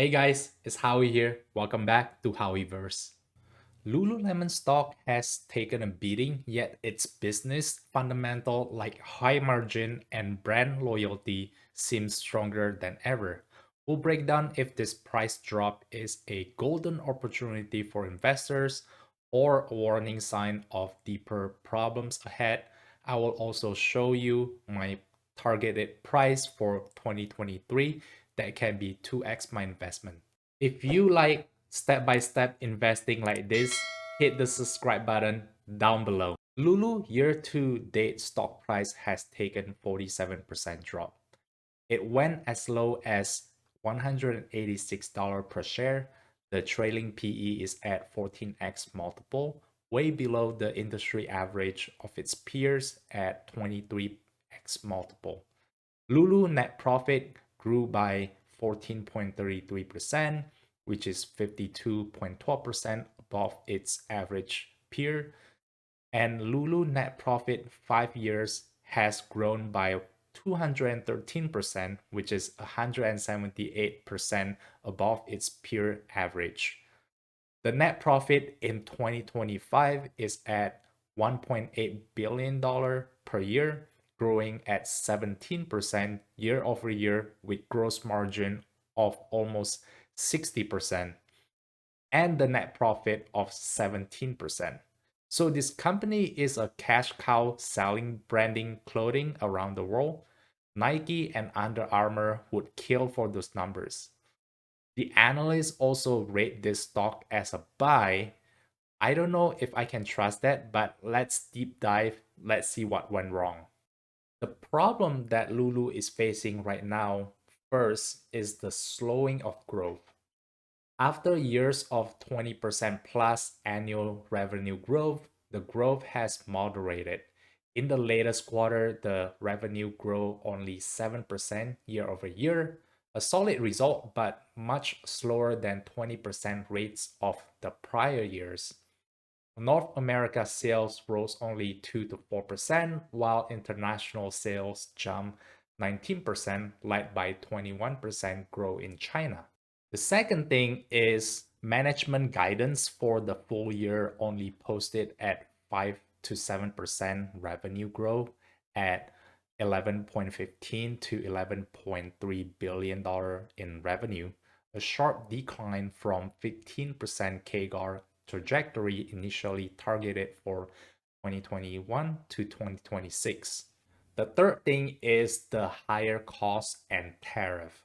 Hey guys, it's Howie here. Welcome back to Howieverse. Lululemon stock has taken a beating, yet its business fundamental like high margin and brand loyalty seems stronger than ever. We'll break down if this price drop is a golden opportunity for investors or a warning sign of deeper problems ahead. I will also show you my targeted price for 2023 that can be 2x my investment. If you like step by step investing like this, hit the subscribe button down below. Lulu year to date stock price has taken 47% drop. It went as low as $186 per share. The trailing PE is at 14x multiple, way below the industry average of its peers at 23x multiple. Lulu net profit grew by 14.33%, which is 52.12% above its average peer. And Lulu net profit 5 years has grown by 213%, which is 178% above its peer average. The net profit in 2025 is at $1.8 billion per year, growing at 17% year over year with gross margin of almost 60% and the net profit of 17%. So this company is a cash cow selling branding clothing around the world. Nike and Under Armour would kill for those numbers. The analysts also rate this stock as a buy. I don't know if I can trust that, but let's deep dive. Let's see what went wrong. The problem that Lulu is facing right now, first, is the slowing of growth. After years of 20% plus annual revenue growth, the growth has moderated. In the latest quarter, the revenue grew only 7% year over year, a solid result, but much slower than 20% rates of the prior years. North America sales rose only 2 to 4%, while international sales jumped 19%, led by 21% growth in China. The second thing is management guidance for the full year only posted at 5 to 7% revenue growth at 11.15 to 11.3 billion dollar in revenue, a sharp decline from 15% CAGR trajectory initially targeted for 2021 to 2026. The third thing is the higher cost and tariff.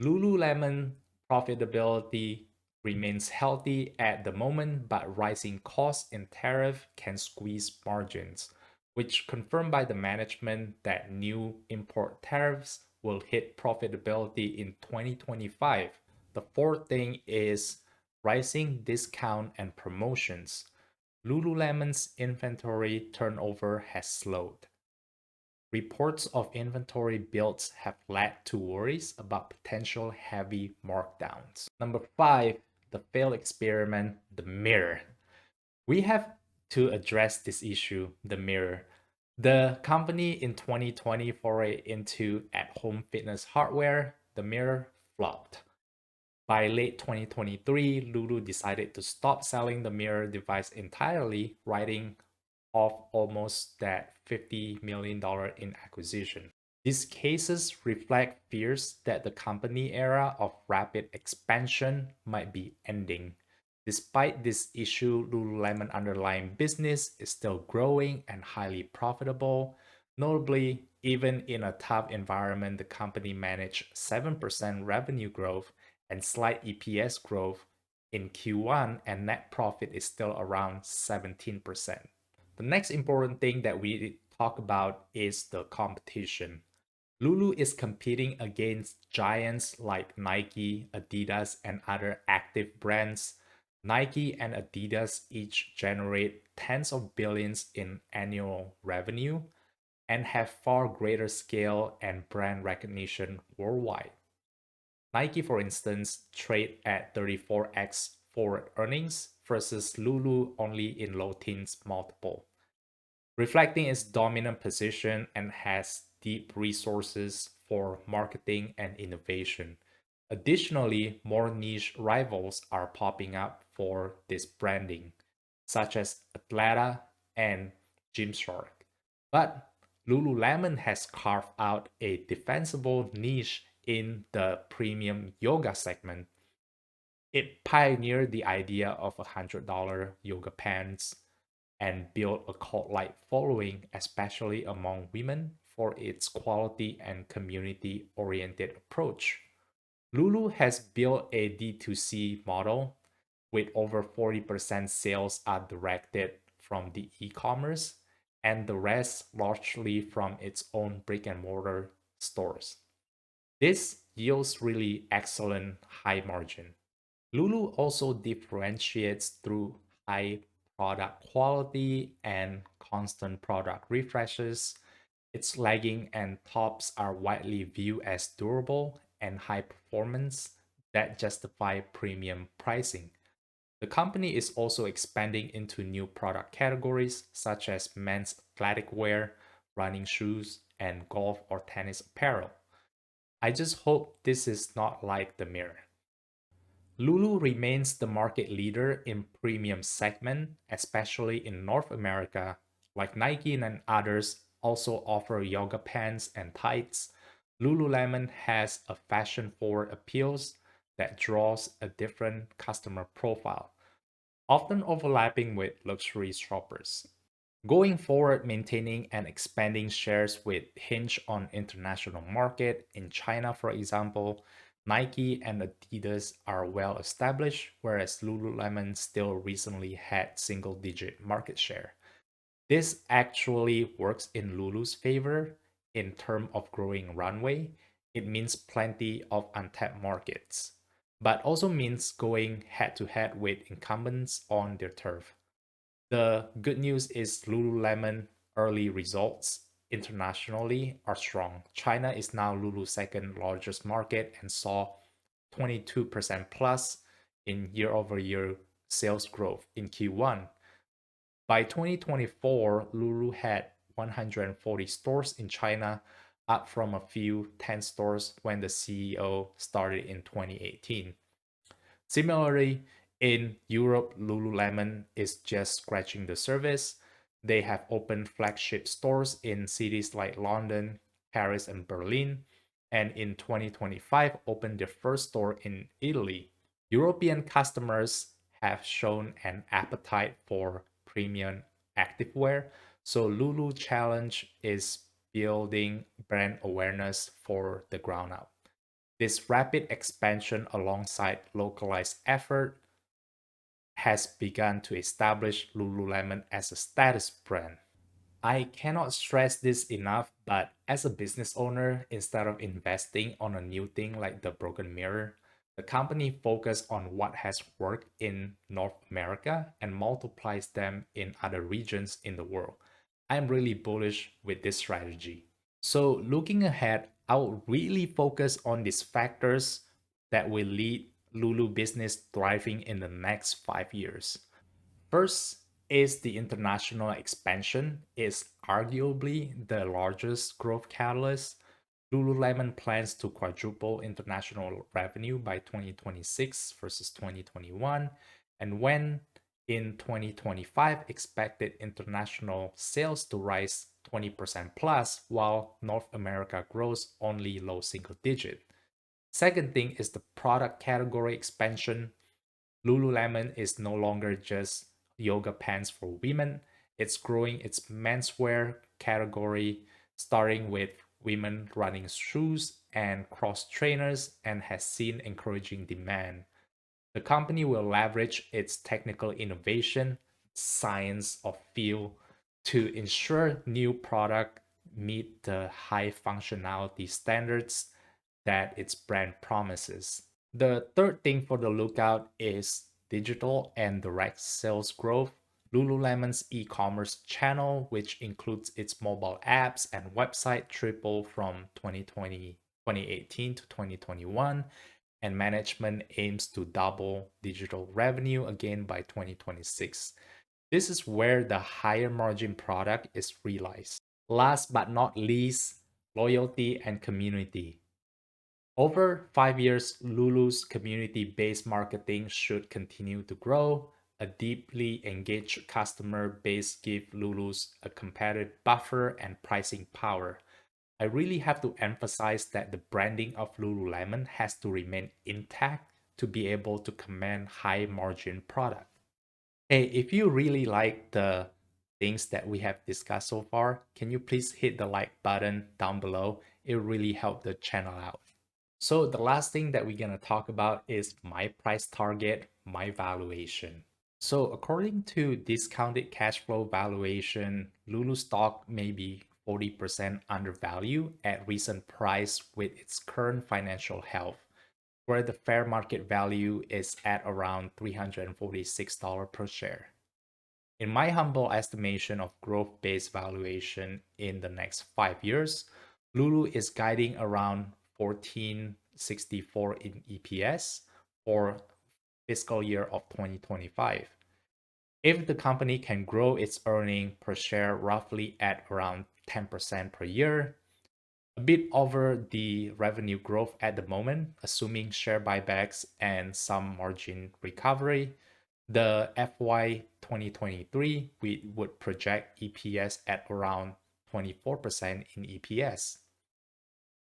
Lululemon profitability remains healthy at the moment, but rising costs and tariff can squeeze margins, which confirmed by the management that new import tariffs will hit profitability in 2025. The fourth thing is rising discount and promotions. Lululemon's inventory turnover has slowed. Reports of inventory builds have led to worries about potential heavy markdowns. Number five, the failed experiment, the mirror. We have to address this issue, the mirror. The company in 2020 forayed into at home fitness hardware, the mirror flopped. By late 2023, Lulu decided to stop selling the mirror device entirely, writing off almost that $50 million in acquisition. These cases reflect fears that the company era of rapid expansion might be ending. Despite this issue, Lululemon underlying business is still growing and highly profitable. Notably, even in a tough environment, the company managed 7% revenue growth and slight EPS growth in Q1, and net profit is still around 17%. The next important thing that we talk about is the competition. Lulu is competing against giants like Nike, Adidas, and other active brands. Nike and Adidas each generate tens of billions in annual revenue and have far greater scale and brand recognition worldwide. Nike, for instance, trade at 34x forward earnings versus Lulu only in low teens multiple, reflecting its dominant position and has deep resources for marketing and innovation. Additionally, more niche rivals are popping up for this branding, such as Atlanta and Gymshark. But Lululemon has carved out a defensible niche in the premium yoga segment. It pioneered the idea of $100 yoga pants and built a cult-like following, especially among women, for its quality and community-oriented approach. Lulu has built a D2C model with over 40% sales are directed from the e-commerce and the rest largely from its own brick and mortar stores. This yields really excellent high margin. Lulu also differentiates through high product quality and constant product refreshes. Its legging and tops are widely viewed as durable and high performance that justify premium pricing. The company is also expanding into new product categories such as men's athletic wear, running shoes, and golf or tennis apparel. I just hope this is not like the mirror. Lulu remains the market leader in premium segment, especially in North America. Like Nike and others also offer yoga pants and tights. Lululemon has a fashion-forward appeals that draws a different customer profile, often overlapping with luxury shoppers. Going forward, maintaining and expanding shares with hinge on international market. In China, for example, Nike and Adidas are well established, whereas Lululemon still recently had single-digit market share. This actually works in Lulu's favor in terms of growing runway. It means plenty of untapped markets, but also means going head to head with incumbents on their turf. The good news is Lululemon early results internationally are strong. China is now Lulu's second largest market and saw 22% plus in year over year sales growth in Q1. By 2024, Lulu had 140 stores in China, up from a few 10 stores when the CEO started in 2018. Similarly, in Europe, Lululemon is just scratching the surface. They have opened flagship stores in cities like London, Paris, and Berlin, and in 2025 opened their first store in Italy. European customers have shown an appetite for premium activewear, so Lulu Challenge is building brand awareness for the ground up. This rapid expansion alongside localized effort has begun to establish Lululemon as a status brand. I cannot stress this enough, but as a business owner, instead of investing on a new thing like the broken mirror, the company focuses on what has worked in North America and multiplies them in other regions in the world. I'm really bullish with this strategy. So, looking ahead, I'll really focus on these factors that will lead Lulu business thriving in the next 5 years. First is the international expansion is arguably the largest growth catalyst. Lululemon plans to quadruple international revenue by 2026 versus 2021, and when in 2025 expected international sales to rise 20% plus while North America grows only low single digit. Second thing is the product category expansion. Lululemon is no longer just yoga pants for women. It's growing its menswear category, starting with women running shoes and cross trainers, and has seen encouraging demand. The company will leverage its technical innovation, science of feel to ensure new product meet the high functionality standards that its brand promises. The third thing for the lookout is digital and direct sales growth. Lululemon's e-commerce channel, which includes its mobile apps and website, tripled from 2018 to 2021, and management aims to double digital revenue again by 2026. This is where the higher margin product is realized. Last but not least, loyalty and community. Over 5 years, Lulu's community-based marketing should continue to grow. A deeply engaged customer base gives Lulu's a competitive buffer and pricing power. I really have to emphasize that the branding of Lululemon has to remain intact to be able to command high margin product. Hey, if you really like the things that we have discussed so far, can you please hit the like button down below? It really helps the channel out. So the last thing that we're going to talk about is my price target, my valuation. So according to discounted cash flow valuation, Lulu stock may be 40% undervalued at recent price with its current financial health, where the fair market value is at around $346 per share. In my humble estimation of growth-based valuation in the next 5 years, Lulu is guiding around 1464 in EPS for fiscal year of 2025. If the company can grow its earning per share roughly at around 10% per year, a bit over the revenue growth at the moment, assuming share buybacks and some margin recovery, the FY 2023 we would project EPS at around 24% in EPS.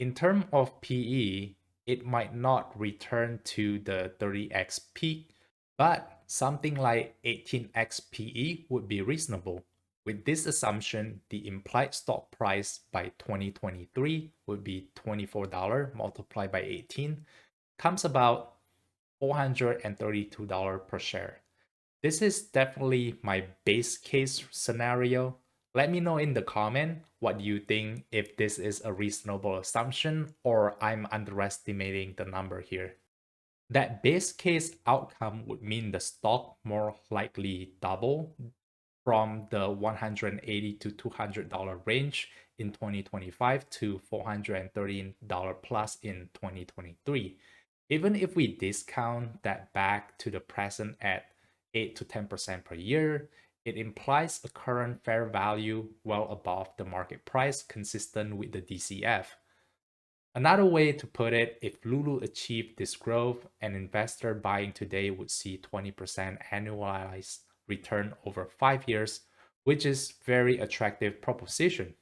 In terms of PE, it might not return to the 30x peak, but something like 18x PE would be reasonable. With this assumption, the implied stock price by 2023 would be $24 multiplied by 18, comes about $432 per share. This is definitely my base case scenario. Let me know in the comment what you think, if this is a reasonable assumption or I'm underestimating the number here. That base case outcome would mean the stock more likely double from the $180 to $200 range in 2025 to $413 plus in 2023. Even if we discount that back to the present at 8 to 10% per year, it implies a current fair value well above the market price consistent with the DCF. Another way to put it, if Lulu achieved this growth, an investor buying today would see 20% annualized return over 5 years, which is very attractive proposition.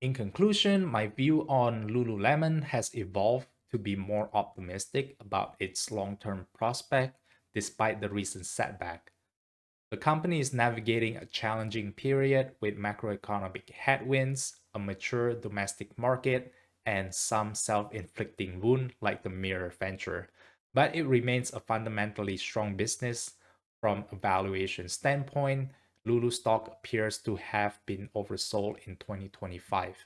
In conclusion, my view on Lululemon has evolved to be more optimistic about its long-term prospect despite the recent setback. The company is navigating a challenging period with macroeconomic headwinds, a mature domestic market, and some self-inflicting wound like the mirror venture, but it remains a fundamentally strong business. From a valuation standpoint, Lulu stock appears to have been oversold in 2025.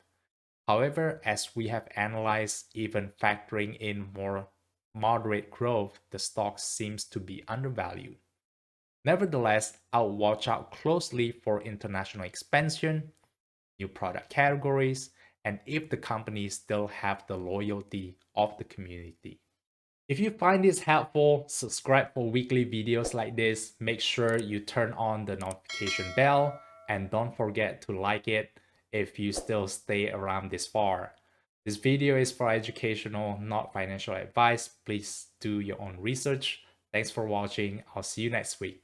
However, as we have analyzed, even factoring in more moderate growth, the stock seems to be undervalued. Nevertheless, I'll watch out closely for international expansion, new product categories, and if the company still have the loyalty of the community. If you find this helpful, subscribe for weekly videos like this. Make sure you turn on the notification bell and don't forget to like it if you still stay around this far. This video is for educational, not financial advice. Please do your own research. Thanks for watching. I'll see you next week.